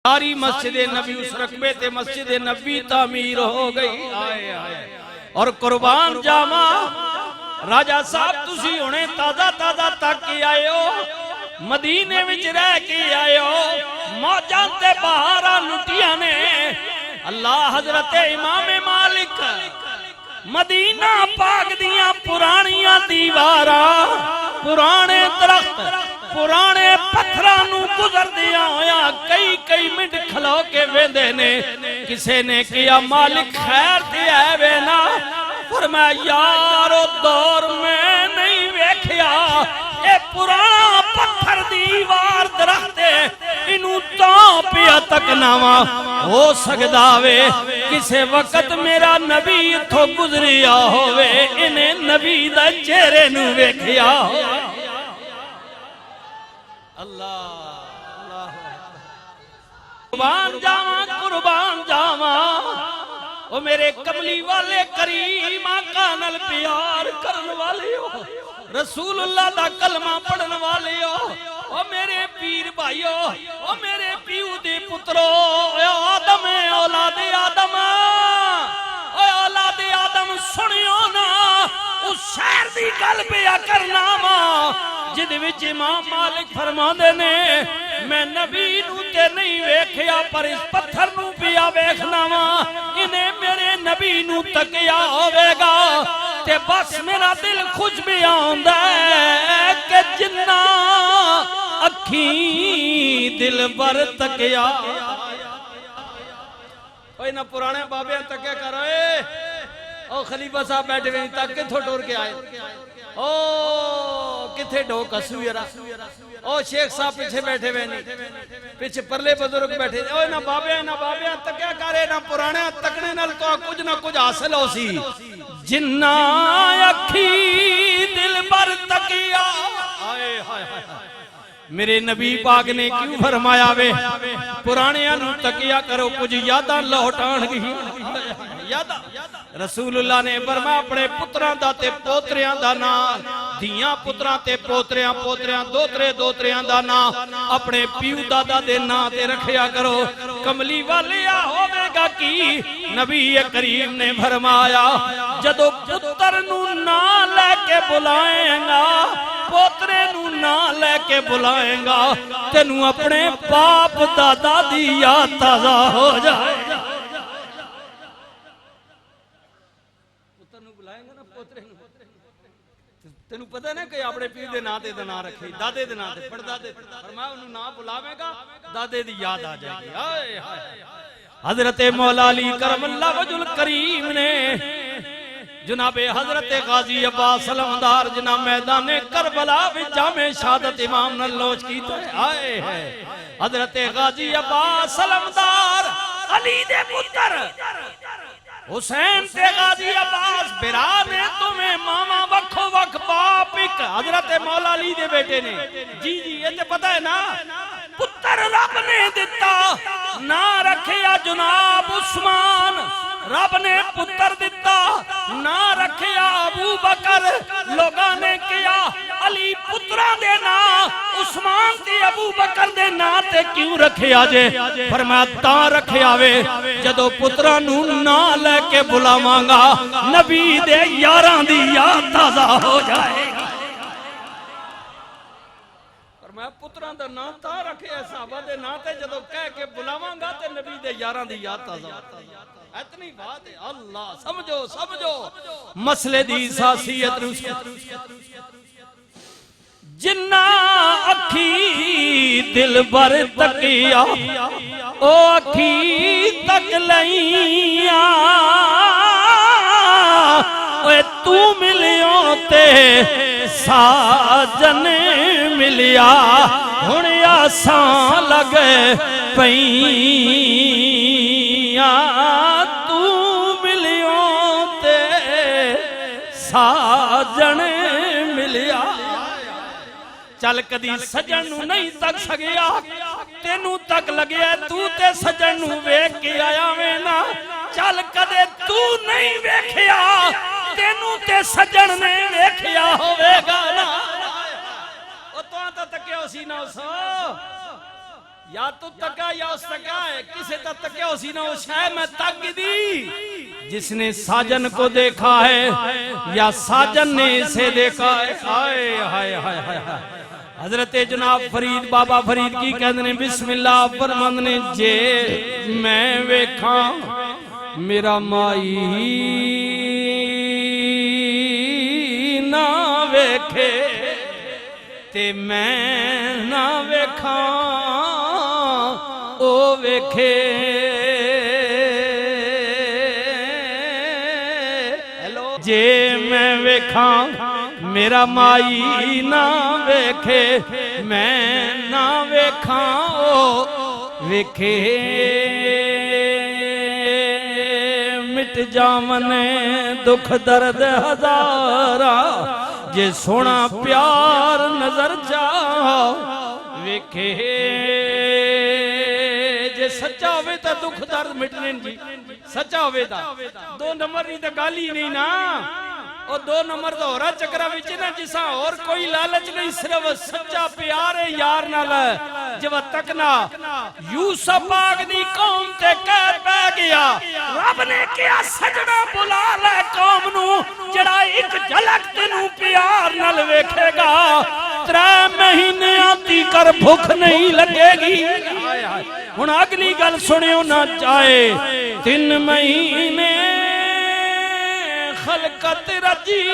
सारी मस्जिद नबी उस रकबे ते मस्जिद नबी तामीर हो गई। आए आए और कुर्बान जावा राजा साहब तुसी हुणे ताजा ताजा तक के आए हो, मदीने विच रह के आए हो, मौजां ते बहारां लुटियां ने। अल्लाह हजरत इमाम मालिक मदीना पाक दियां पुरानियां दीवारां, पुराने दरख्त, पुराने पत्थरां नूं गुजरदियां होया कई कई मिनट खलो के वेंदे ने। किसे ने किया मालिक खैर ते है वे ना? फरमाया यार ओ दौर में नहीं वेखिया, ए पुराना पत्थर दीवार दरख्त इनू तो पिया तक नावा हो सकदा वे किसे वक्त मेरा नबी इथों गुजरिया होवे, इन्हें नबी दा चेहरे नू वेखिया हो। अल्लाह कुर्बान जावा, कुर्बान जावा ओ मेरे कमली वाले करीम आका नाल प्यार करन वाले हो, रसूलुल्लाह दा कलमा पढ़न वाले हो, ओ मेरे पीर भाइयों, ओ मेरे पीऊ दे पुत्रो, आदम औलादे आदम, ओ औलादे आदम सुनियो ना उस शहर दी गल पिया करना वा जिद विच इमाम मालिक फरमांदे ने मैं नबी नू ते नहीं वेखिया पर इस पत्थर नू पिया वेखना वा, इन्हें मेरे नबी नू तकिया होवेगा ते बस मेरा दिल खुश भी आंदा है कि जिन्ना अखी दिल बर तकिया। ओए ना पुराने बाबे तके करो ओ खलीफा साहब बैठे हुए तक किथों टुर के आए, ओ किथे ढो कसू यारा, ओ शेख साहब पीछे बैठे हुए नहीं, पीछे परले बुजुर्ग बैठे। ओ ना बाबे तके करे ना पुराने तकने नाल तो कुछ ना कुछ हासिल हो सी। जिन्ना अखी दिल पर तकिया, हाय हाय हाय मेरे नबी पाक ने क्यों फरमाया वे पुराने नू तकिया करो कुछ यादां लौटाणगी। यादा रसूलुल्लाह ने फरमाया अपने पुत्रां दा ते पोतरियां दा नाम, धीयां पुत्रां ते पोतरियां, पोतरियां दोतरे दोतरियां दा नाम अपने पीऊ दादा दे नाम ते रखिया करो। कमली वाले होवेगा की नबी करीम ने फरमाया जदों पुत्र नू ना लेके बुलाएगा, पोतरे नू ना लेके बुलाएगा, तेनू अपने बाप दादा दी याद ताजा हो जाए। तेनू पता ना कि अपने पीर दे नाम ते ना रखे, दादे दे नाम ते परदादे, फरमाया उन्हें ना बुलावेगा दादे दी याद आ जाएगी। हाय हाय हजरत मौला अली करमल्लाह वजुल करीम ने जनाबे हजरत गाजी अब्बास सलमदार जना मैदान करबला विच जामे शहादत इमाम ने लोच कीता। हाय हाय हजरत गाजी अब्बास सलमदार अली दे पुत्र हुसैन ते गाजी अब्बास बिरा ने तुम्हें मामा वखो वख बाप एक हजरत मौला अली दे बेटे ने। जी जी ये ते पता है ना, पुत्र रब ने दिता ना रखिया जनाब उस्मान, रब ने पुत्र दिता ना रखिया अबू बकर, लोगां ने किया अली पुत्रा दे ना उस्मान ते अबू बकर दे ना ते क्यों रखिया जे? फरमाया तां रखिया वे जदों पुत्रा नू ना लेके बुलावांगा नबी दे यारां दी याद ताजा हो जाएगी। फरमाया पुत्रां दा नाम तां रखिया साहबा दे नाम ते जदों कह के बुलावांगा ते नबी दे यारां दी याद ताजा। इतनी बात है। अल्लाह समझो समझो मसले दी सासियत। जिन्ना अखी दिल बर तकिया ओ अखी तक लईया, ओए तू मिलियो ते साजन मिलिया, हुण आसां लगे पईया, तू मिलियो ते साजन मिलिया। चल कदी सजन नू नहीं तक सकिया, तेनू तक लगे तू ते सजन नू वेख के आया वे ना। चल कदे तू नहीं वेखिया, तेनू ते सजन ने वेखिया होवेगा ना। ओ तो तकियो सी ना सो या तो तका या उस तका है, किसे तक तकिया उसी ने वो शायद मैं तक दी। जिसने साजन को देखा है या साजन ने इसे देखा है। हाय हाय हाय हाय हाय। हजरत जनाब फरीद बाबा फरीद की कहते ने बिस्मिल्लाह फरमांदे ने जे मैं वेखा मेरा माई ना वेखे ते मैं ना वेखा ओ वेखे। हेलो जे मैं वेखा मेरा माई ना वेखे मैं ना वेखा ओ वेखे। मिट जावन दुख दर्द हजारा जे सोना प्यार नजर जा वेखे। जे सच्चा होवे तो दुख दर्द मिटने जी, सच्चा होवे ता दो नंबर नहीं तो गाली नहीं ना। और दो नंबर तो होरा चक्रा विच ना जिसा और कोई लालच नहीं, सिर्फ सच्चा प्यार है यार नाल। जब तक ना यूसुफ पाक दी कौम ते कह पै गया, रब ने कहा सजना बुला ले कौम नू जड़ा एक झलक तेनू प्यार नाल वेखेगा 3 महीने आती कर भूख नहीं लगेगी। हुण अगली गल सुनियो ना चाहे 3 महीने खलकत रजी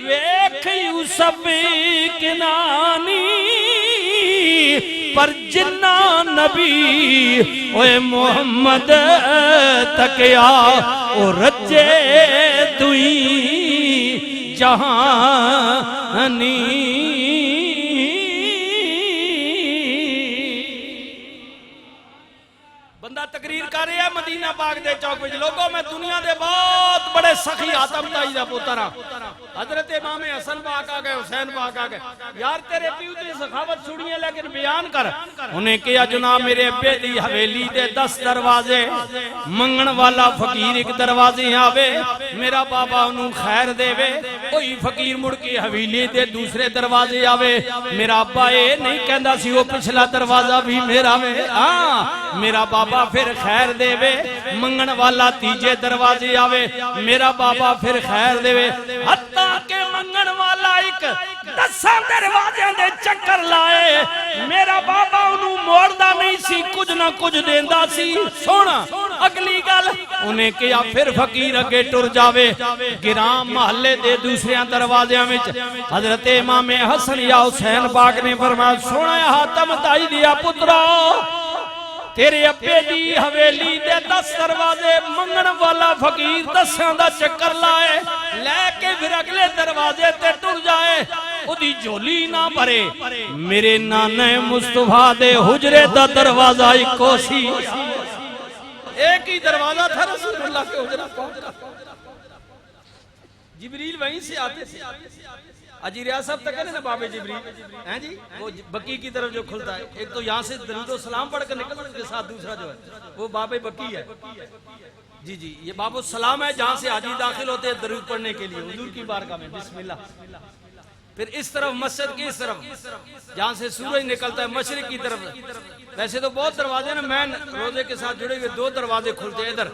वेख यूसुफ किनानी पर जिन्ना नबी ओए मोहम्मद तकिया ओ रजे दुई जहानी। बंदा तकरीर कर रहा है मदीना पाक दे चौक विच, लोगों में दुनिया दे बहुत बड़े सखी आतमताई दा पुत्रा हजरत इमाम हसन पाक आ गए, हुसैन पाक आ गए। यार तेरे प्यू दी सखावत सुनिए लेकिन बयान कर। उन्हें कहा जनाब मेरे अब्बे दी हवेली दे 10 दरवाजे, मंगण वाला फकीर एक दरवाजे आवे मेरा बाबा उन्होंने खैर देवे, कोई फकीर मुड़ के हवेली दे दूसरे दरवाजे आवे मेरा अब्बा ये नहीं कहता सी वो पिछला दरवाजा भी मेरा वे। हाँ मेरा बाबा फिर खैर देवे, मंगण वाला तीजे दरवाजे आवे मेरा बाबा फिर खैर देवे। हत्ता के मंगण वाला एक 10 दरवाजे दे चक्कर लाए मेरा बाबा उन्हों मोड़दा नहीं सी, कुछ ना कुछ देंदा सी। सोना अगली गल उन्हें कहा फिर फकीर अगे टुर जावे गिराम महल्ले दे दूसरे दरवाजियां विच। हजरत इमाम हसन या हुसैन पाक ने फरमाया सोना हातम ताई दिया पुत्रा तेरे अब्बे दी हवेली दे 10 दरवाजे, मंगण वाला फकीर 10 दा चक्कर लाए लेके फिर अगले दरवाजे ते टुर जाए, ओदी झोली ना भरे। मेरे नाने मुस्तफा दे हुजरे दा दरवाजा इको सी, एक ही दरवाजा था रसूलुल्लाह के हुजरा का। जिब्रील वहीं से आते थे। अजी रियाज साहब तक है ना बाबे जिब्रील हैं जी, वो बकी की तरफ जो खुलता है, एक तो यहाँ से दरूद सलाम पढ़कर निकलते उसके साथ दूसरा जो है वो बाबे बकी है। जी जी ये बाबू सलाम है जहाँ से हाजी दाखिल होते हैं दरूद पढ़ने के लिए हुजूर की बारगाह में बिस्मिल्लाह। फिर इस तरफ मस्जिद की इस तरफ जहाँ से सूरज निकलता है मशरिक की तरफ। वैसे तो बहुत दरवाजे ना, मैं रोजे के साथ जुड़े हुए 2 दरवाजे खुलते हैं इधर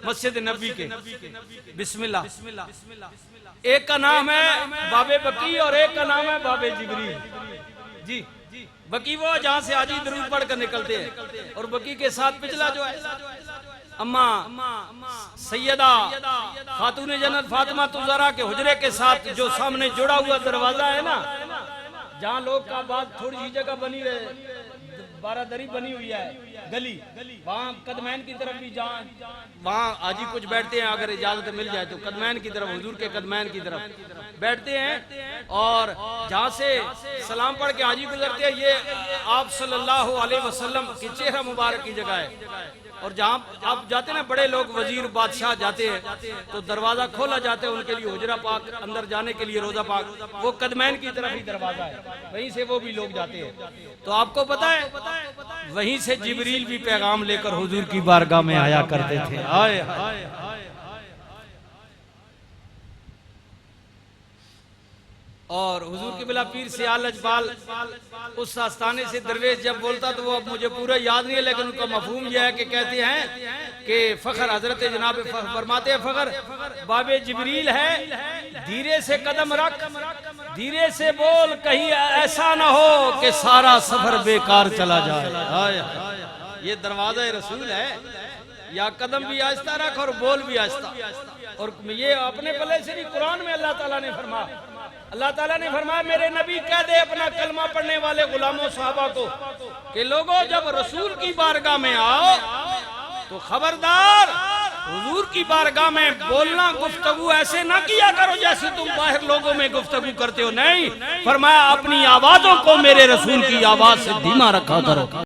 मस्जिद नबी के। बिस्मिल्लाह। एक का नाम है बाबे बकी और एक का नाम है बाबे जिब्रील। जी बकी वो जहाँ से हाजी दरूद पढ़कर निकलते हैं, और बकी के साथ पिछला जो है अम्मा सैयदा खातून जन्नत फातिमा तुज़हरा के हुजरे के साथ जो सामने जुड़ा हुआ दरवाजा है ना, जहाँ लोग का बात थोड़ी सी जगह बनी रहे, बारादरी बनी हुई है गली, वहाँ कदमैन की तरफ भी जहाँ वहाँ हाजी कुछ बैठते हैं, अगर इजाजत मिल जाए तो कदमैन की तरफ, हुजूर के कदमैन की तरफ बैठते हैं। और जहाँ से सलाम पढ़ के हाजी गुजरते हैं, ये आप सल्लल्लाहु अलैहि वसल्लम की चेहरा मुबारक की जगह है। और जहाँ आप जाते ना बड़े लोग वजीर बादशाह जाते हैं तो दरवाजा खोला जाता है उनके लिए, हुजरा पाक अंदर जाने के लिए रोजा पाक, वो कदमैन की तरफ ही दरवाजा है, वहीं से वो भी लोग जाते हैं। तो आपको पता है वहीं से जिब्रील भी पैगाम लेकर हुजूर की बारगाह में आया करते थे। आए और हुजूर के बिला पीर से आलजपाल उस आस्थाने से दरवेश जब बोलता तो वो अब मुझे पूरा याद नहीं है, लेकिन उनका मफहूम यह है कि कहते हैं कि फखर हजरत जनाब फरमाते हैं फखर बाबे जिबरील है, धीरे से कदम रख, धीरे से बोल, कहीं ऐसा ना हो कि सारा सफर बेकार चला जाए। ये दरवाजा रसूल है, या कदम भी आहिस्ता रख और बोल भी आहिस्ता। और ये अपने पल्ले से भी कुरान में अल्लाह ताला ने फरमाया, अल्लाह ताला ने फरमाया मेरे नबी कह दे अपना कलमा पढ़ने वाले गुलामों सहाबा को कि लोगों जब रसूल की बारगाह में आओ तो खबरदार हुजूर की बारगाह में बोलना गुफ्तगू ऐसे ना किया करो जैसे तुम बाहर लोगों में गुफ्तगू करते हो। नहीं, फरमाया अपनी आवाजों को मेरे रसूल की आवाज से धीमा रखा करो।